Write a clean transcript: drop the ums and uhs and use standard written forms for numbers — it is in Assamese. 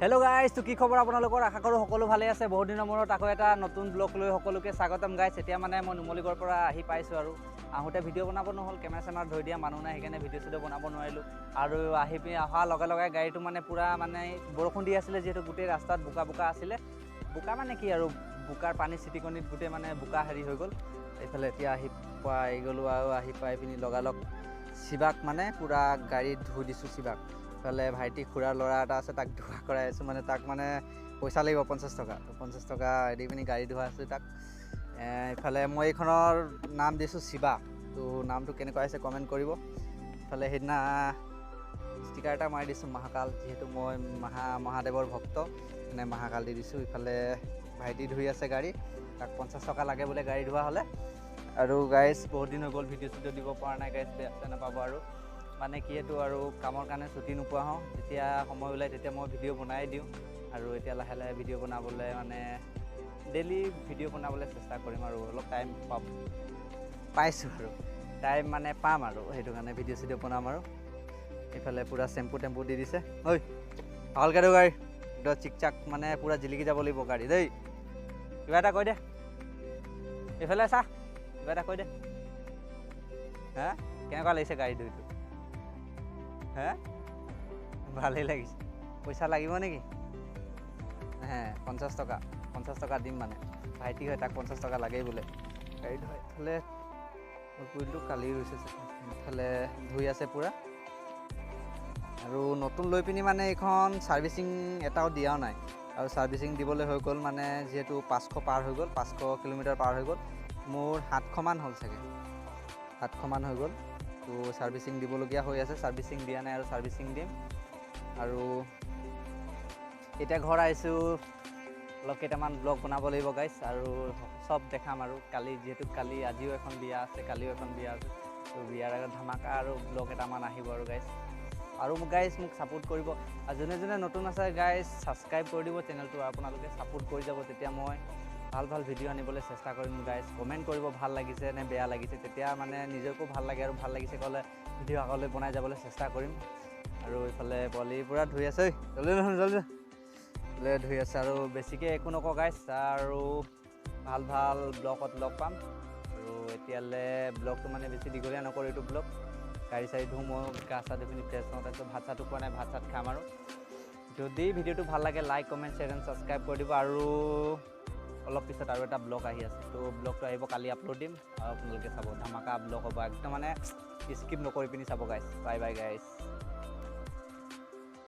হেল্ল' গাইজ, তো কি খবৰ আপোনালোকৰ? আশা কৰোঁ সকলো ভালে আছে। বহুত দিনৰ মূৰত আকৌ এটা নতুন ব্লগ লৈ সকলোকে স্বাগতম গাইজ। এতিয়া মানে মই নুমলীগড়ৰ পৰা আহি পাইছোঁ আৰু আহোঁতে ভিডিঅ' বনাব নহ'ল, কেমেৰা চেমেৰা ধৰি দিয়া মানুহ নাই, সেইকাৰণে ভিডিঅ' চিডিঅ' বনাব নোৱাৰিলোঁ। আৰু অহাৰ লগে লগে গাড়ীটো মানে পূৰা মানে বৰষুণ দি আছিলে, যিহেতু গোটেই ৰাস্তাত বোকা বোকা আছিলে। বোকা মানে কি আৰু বোকাৰ পানী চিটিকনিত গোটেই মানে বোকা হেৰি হৈ গ'ল। এইফালে এতিয়া আহি পাই গ'লোঁ আৰু আহি পাই পিনি লগালগ শিৱাক মানে পূৰা গাড়ীত ধুই দিছোঁ শিৱাক। ইফালে ভাইটি খুৰাৰ ল'ৰা এটা আছে, তাক ধোৱা কৰাই আছোঁ। মানে তাক মানে পইচা লাগিব 50 টকা, তো 50 টকা দি পিনি গাড়ী ধোৱা আছোঁ তাক। ইফালে মই এইখনৰ নাম দিছোঁ শিৱা। তো নামটো কেনেকুৱা হৈছে কমেণ্ট কৰিব। ইফালে সেইদিনা ষ্টিকাৰ এটা মাৰি দিছোঁ মহাকাল, যিহেতু মই মহাদেৱৰ ভক্ত, মানে মহাকাল দি দিছোঁ। ইফালে ভাইটি ধুই আছে গাড়ী, তাক 50 টকা লাগে বোলে গাড়ী ধোৱা হ'লে। আৰু গাইজ বহুত দিন হৈ গ'ল ভিডিঅ' চিডিঅ' দিব পৰা নাই গাইজ, বেয়া নাপাব আৰু। মানে কিহেতু আৰু কামৰ কাৰণে ছুটি নোপোৱা হওঁ, যেতিয়া সময় ওলায় তেতিয়া মই ভিডিঅ' বনাই দিওঁ। আৰু এতিয়া লাহে লাহে ভিডিঅ' বনাবলৈ মানে ডেইলি ভিডিঅ' বনাবলৈ চেষ্টা কৰিম আৰু অলপ টাইম পাইছোঁ আৰু টাইম মানে পাম আৰু সেইটো কাৰণে ভিডিঅ' চিডিঅ' বনাম আৰু। এইফালে পূৰা চেম্পু টেম্পু দি দিছে। ঐ ভালকৈ দিওঁ গাড়ী, একদম চিক চাক মানে পূৰা জিলিকি যাব লাগিব গাড়ী দেই। কিবা এটা কৈ দে, এইফালে চা, কিবা এটা কৈ দে। হা কেনেকুৱা লাগিছে গাড়ী ধুইটো? হা ভালেই লাগিছে। পইচা লাগিব নেকি? 50 টকা, 50 টকা দিম মানে। ভাইটি হয়, তাক 50 টকা লাগেই বোলে গাড়ী ধুৱাই। ইফালে মই কৰিলোঁ, কালি ৰুইছে, ইফালে ধুই আছে পূৰা। আৰু নতুন লৈ পিনি মানে এইখন ছাৰ্ভিচিং এটাও দিয়াও নাই, আৰু ছাৰ্ভিচিং দিবলৈ হৈ গ'ল মানে যিহেতু 500 পাৰ হৈ গ'ল, 500 কিলোমিটাৰ পাৰ হৈ গ'ল। মোৰ 700 মান হ'ল চাগে, 700 মান হৈ গ'ল। তো ছাৰ্ভিচিং দিবলগীয়া হৈ আছে, ছাৰ্ভিচিং দিয়া নাই আৰু ছাৰ্ভিচিং দিম। আৰু এতিয়া ঘৰ আহিছোঁ, অলপ কেইটামান ব্লগ বনাব লাগিব গাইজ, আৰু চব দেখাম আৰু কালি, যিহেতু কালি আজিও এখন বিয়া আছে, কালিও এখন বিয়া আছে। তো বিয়াৰ আগত ধামাকা আৰু ব্লগ এটামান আহিব আৰু গাইজ। আৰু মোক গাইজ মোক ছাপোৰ্ট কৰিব, আৰু যোনে যোনে নতুন আছে গাইজ ছাবস্ক্ৰাইব কৰি দিব চেনেলটো। আপোনালোকে ছাপোৰ্ট কৰি যাব, তেতিয়া মই ভাল ভাল ভিডিঅ' আনিবলৈ চেষ্টা কৰিম গাইজ। কমেণ্ট কৰিব ভাল লাগিছে নে বেয়া লাগিছে, তেতিয়া মানে নিজকো ভাল লাগে, আৰু ভাল লাগিছে ক'লে ভিডিঅ' আগলৈ বনাই যাবলৈ চেষ্টা কৰিম। আৰু এইফালে পোৱালি পূৰা ধুই আছে, জলদি নহয় জলদি ধুই আছে। আৰু বেছিকৈ একো নকওঁ গাইজ, আৰু ভাল ভাল ব্লগত লগ পাম। আৰু এতিয়ালৈ ব্লগটো মানে বেছি দীঘলীয়া নকৰোঁ এইটো ব্লগ। গাড়ী চাড়ী ধুওঁ, মই গা চা ধুই পিনি ফ্ৰেছ হওঁ, তাৰপিছত ভাত চাতো খোৱা নাই, ভাত চাত খাম। আৰু যদি ভিডিঅ'টো ভাল লাগে like comment share and subscribe কৰি দিব। আৰু অলপ পিছত আৰু এটা ব্লগ আহি আছে, তো ব্লগটো আহিব, কালি আপলোড দিম, আৰু আপোনালোকে চাব, ধামাকা ব্লগ হ'ব একদম, মানে স্কিপ নকৰি পিনি চাব গাইজ। Bye bye guys.